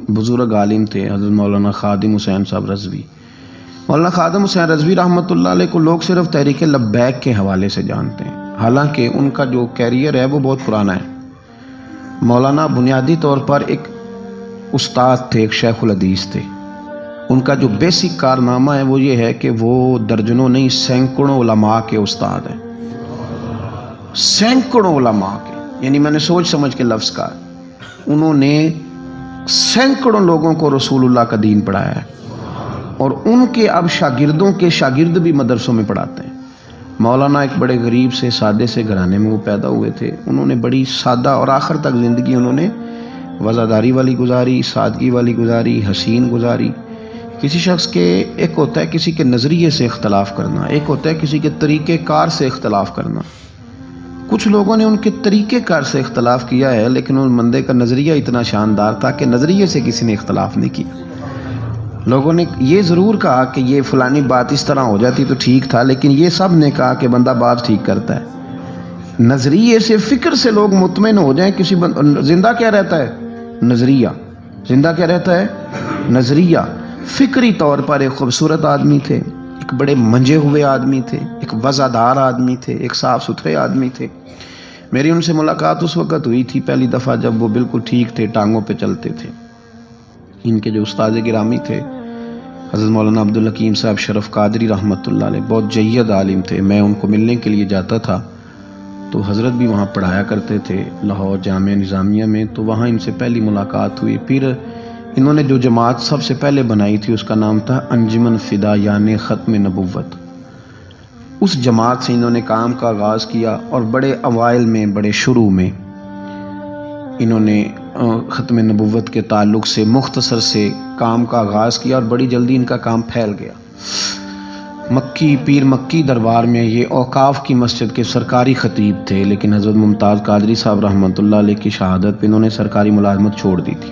بزرگ عالم تھے حضرت مولانا خادم حسین صاحب رضوی۔ مولانا خادم حسین رضوی رحمۃ اللہ علیہ کو لوگ صرف تحریک لبیک کے حوالے سے جانتے ہیں، حالانکہ ان کا جو کیریئر ہے وہ بہت پرانا ہے۔ مولانا بنیادی طور پر ایک استاد تھے، ایک شیخ الحدیث تھے۔ ان کا جو بیسک کارنامہ ہے وہ یہ ہے کہ وہ درجنوں نہیں سینکڑوں علماء کے استاد ہیں، سینکڑوں علماء کے، یعنی میں نے سوچ سمجھ کے لفظ کہا، انہوں نے سینکڑوں لوگوں کو رسول اللہ کا دین پڑھایا ہے، اور ان کے اب شاگردوں کے شاگرد بھی مدرسوں میں پڑھاتے ہیں۔ مولانا ایک بڑے غریب سے سادے سے گھرانے میں وہ پیدا ہوئے تھے، انہوں نے بڑی سادہ اور آخر تک زندگی انہوں نے وزاداری والی گزاری، سادگی والی گزاری، حسین گزاری۔ کسی شخص کے ایک ہوتا ہے کسی کے نظریے سے اختلاف کرنا، ایک ہوتا ہے کسی کے طریقہ کار سے اختلاف کرنا۔ کچھ لوگوں نے ان کے طریقہ کار سے اختلاف کیا ہے، لیکن ان بندے کا نظریہ اتنا شاندار تھا کہ نظریے سے کسی نے اختلاف نہیں کیا۔ لوگوں نے یہ ضرور کہا کہ یہ فلانی بات اس طرح ہو جاتی تو ٹھیک تھا، لیکن یہ سب نے کہا کہ بندہ بات ٹھیک کرتا ہے۔ نظریے سے، فکر سے لوگ مطمئن ہو جائیں کسی زندہ کیا رہتا ہے؟ نظریہ۔ زندہ کیا رہتا ہے؟ نظریہ۔ فکری طور پر ایک خوبصورت آدمی تھے، ایک بڑے منجے ہوئے آدمی تھے، ایک وزادار آدمی تھے، ایک صاف ستھرے آدمی تھے۔ میری ان سے ملاقات اس وقت ہوئی تھی پہلی دفعہ جب وہ بالکل ٹھیک تھے، ٹانگوں پہ چلتے تھے۔ ان کے جو استاد گرامی تھے حضرت مولانا عبدالحکیم صاحب شرف قادری رحمۃ اللہ علیہ، بہت جید عالم تھے۔ میں ان کو ملنے کے لیے جاتا تھا تو حضرت بھی وہاں پڑھایا کرتے تھے لاہور جامعہ نظامیہ میں، تو وہاں ان سے پہلی ملاقات ہوئی۔ پھر انہوں نے جو جماعت سب سے پہلے بنائی تھی اس کا نام تھا انجمن فدا یعنی ختم نبوت۔ اس جماعت سے انہوں نے کام کا آغاز کیا، اور بڑے اوائل میں، بڑے شروع میں انہوں نے ختم نبوت کے تعلق سے مختصر سے کام کا آغاز کیا، اور بڑی جلدی ان کا کام پھیل گیا۔ مکی پیر مکی دربار میں یہ اوقاف کی مسجد کے سرکاری خطیب تھے، لیکن حضرت ممتاز قادری صاحب رحمۃ اللہ علیہ کی شہادت پہ انہوں نے سرکاری ملازمت چھوڑ دی تھی۔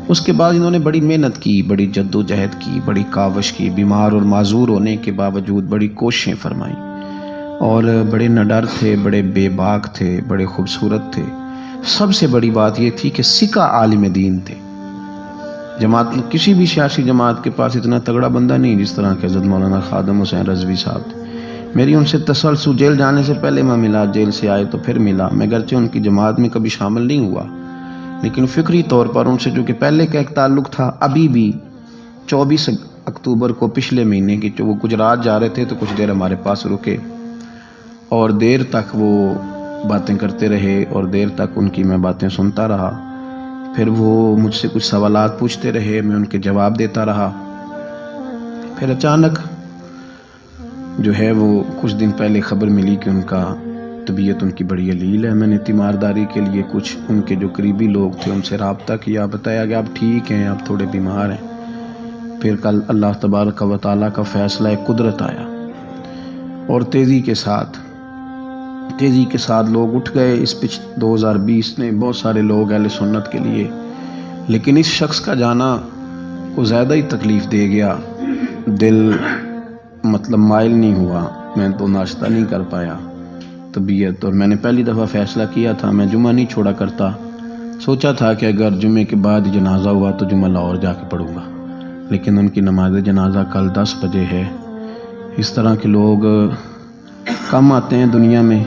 اس کے بعد انہوں نے بڑی محنت کی، بڑی جد و جہد کی، بڑی کاوش کی، بیمار اور معذور ہونے کے باوجود بڑی کوششیں فرمائیں، اور بڑے نڈر تھے، بڑے بے باک تھے، بڑے خوبصورت تھے۔ سب سے بڑی بات یہ تھی کہ سکہ عالم دین تھے۔ جماعت کسی بھی سیاسی جماعت کے پاس اتنا تگڑا بندہ نہیں جس طرح کہ حضرت مولانا خادم حسین رضوی صاحب تھے۔ میری ان سے تسلسل، جیل جانے سے پہلے میں ملا، جیل سے آئے تو پھر ملا۔ میں گرچہ ان کی جماعت میں کبھی شامل نہیں ہوا، لیکن فکری طور پر ان سے جو کہ پہلے کا ایک تعلق تھا، ابھی بھی 24 اکتوبر کو پچھلے مہینے کی جو وہ گجرات جا رہے تھے تو کچھ دیر ہمارے پاس رکے، اور دیر تک وہ باتیں کرتے رہے، اور دیر تک ان کی میں باتیں سنتا رہا۔ پھر وہ مجھ سے کچھ سوالات پوچھتے رہے، میں ان کے جواب دیتا رہا۔ پھر اچانک جو ہے وہ کچھ دن پہلے خبر ملی کہ ان کا طبیعت ان کی بڑی علیل ہے۔ میں نے تیمارداری کے لیے کچھ ان کے جو قریبی لوگ تھے ان سے رابطہ کیا، بتایا کہ آپ ٹھیک ہیں، آپ تھوڑے بیمار ہیں۔ پھر کل اللہ تبارک و تعالیٰ کا فیصلہ قدرت آیا، اور تیزی کے ساتھ لوگ اٹھ گئے۔ اس 2020 نے بہت سارے لوگ اہل سنت کے لیے، لیکن اس شخص کا جانا کو زیادہ ہی تکلیف دے گیا۔ دل مائل نہیں ہوا، میں تو ناشتہ نہیں کر پایا طبیعت، اور میں نے پہلی دفعہ فیصلہ کیا تھا میں جمعہ نہیں چھوڑا کرتا۔ سوچا تھا کہ اگر جمعے کے بعد جنازہ ہوا تو جمعہ لاہور جا کے پڑھوں گا، لیکن ان کی نماز جنازہ کل 10 بجے ہے۔ اس طرح کے لوگ کم آتے ہیں دنیا میں،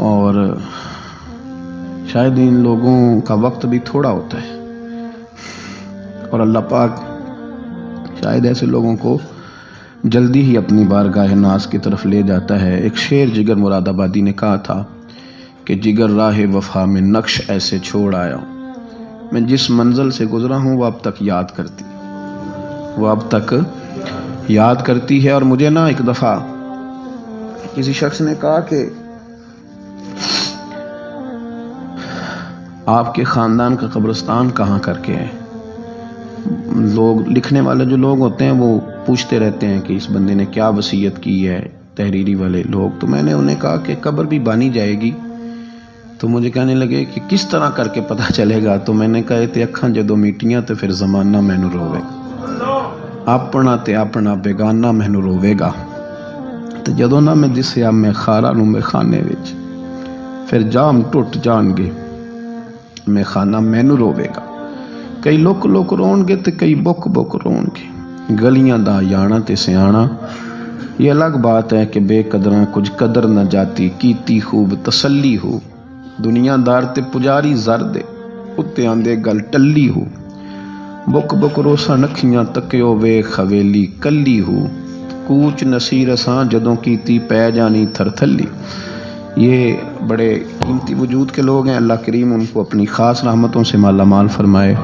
اور شاید ان لوگوں کا وقت بھی تھوڑا ہوتا ہے، اور اللہ پاک شاید ایسے لوگوں کو جلدی ہی اپنی بارگاہ ناز کی طرف لے جاتا ہے۔ ایک شعر جگر مراد آبادی نے کہا تھا کہ جگر راہ وفا میں نقش ایسے چھوڑ آیا ہوں، میں جس منزل سے گزرا ہوں وہ اب تک یاد کرتی ہے۔ اور مجھے نا ایک دفعہ کسی شخص نے کہا کہ آپ کے خاندان کا قبرستان کہاں کر کے ہے؟ لوگ لکھنے والے جو لوگ ہوتے ہیں وہ پوچھتے رہتے ہیں کہ اس بندے نے کیا وصیت کی ہے، تحریری والے لوگ۔ تو میں نے انہیں کہا کہ قبر بھی بانی جائے گی۔ تو مجھے کہنے لگے کہ کس طرح کر کے پتہ چلے گا؟ تو میں نے کہا تے اکھاں جدوں میٹیاں تے پھر زمانہ مینوں روے، اپنا تے اپنا بیگانہ مینوں روے گا، تے جدوں نہ میں دسیا میں خارا نوں میں خانے وچ، پھر جام ٹوٹ جان گے میں خانہ مینوں روے گا۔ کئی لک لک رون گے تو کئی بک بک رون گے، گلیاں دا یانا تے سیانا۔ یہ الگ بات ہے کہ بے قدراں کچھ قدر نہ جاتی، کیتی خوب تسلی ہو۔ دنیا دار تے پجاری زر دے، اتے آندے گل ٹلی ہو۔ بک بک روسا نکھیاں تکیو وے خویلی کلی ہو۔ کوچ نصیر اساں جدوں کیتی پے جانی تھر تھلی۔ یہ بڑے قیمتی وجود کے لوگ ہیں، اللہ کریم ان کو اپنی خاص رحمتوں سے مالا مال فرمائے۔